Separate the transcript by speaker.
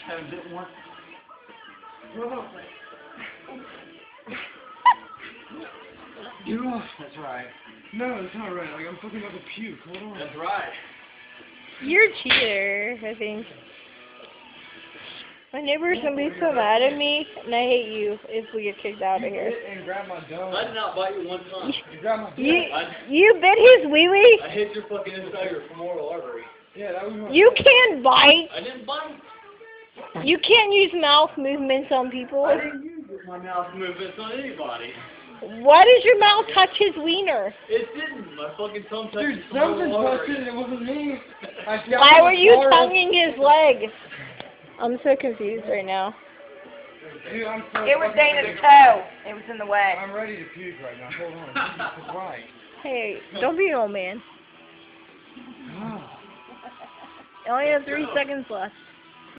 Speaker 1: Haven't bit once. Get off. That's right.
Speaker 2: No, that's not right. Like, I'm fucking about to puke. Hold on.
Speaker 1: That's right.
Speaker 3: You're a cheater, I think. My neighbor's gonna be so mad at me, and I hate you if we get kicked out of here.
Speaker 2: You bit and grabbed my dome.
Speaker 1: I did not bite you one time.
Speaker 2: You grabbed my
Speaker 3: You bit his wee-wee?
Speaker 1: I hit your fucking inside your femoral artery.
Speaker 2: Yeah, that was my
Speaker 3: You can't bite.
Speaker 1: I didn't bite.
Speaker 3: You can't use mouth movements on people.
Speaker 1: I didn't use my mouth movements on anybody.
Speaker 3: Why does your mouth touch his wiener?
Speaker 1: It didn't. My fucking tongue touched
Speaker 2: Dude,
Speaker 1: his
Speaker 2: something
Speaker 1: femoral
Speaker 2: touched
Speaker 1: artery.
Speaker 2: it. It wasn't me.
Speaker 3: Why were you tonguing his leg? I'm so confused right now.
Speaker 2: Dude, I'm so
Speaker 4: It was
Speaker 2: fucking
Speaker 4: Dana's
Speaker 2: sick.
Speaker 4: toe. It was in the way.
Speaker 2: I'm ready to puke right now. Hold on. Jesus Christ.
Speaker 3: Hey, don't be an old man.
Speaker 2: Ah.
Speaker 3: You only have 3 seconds left.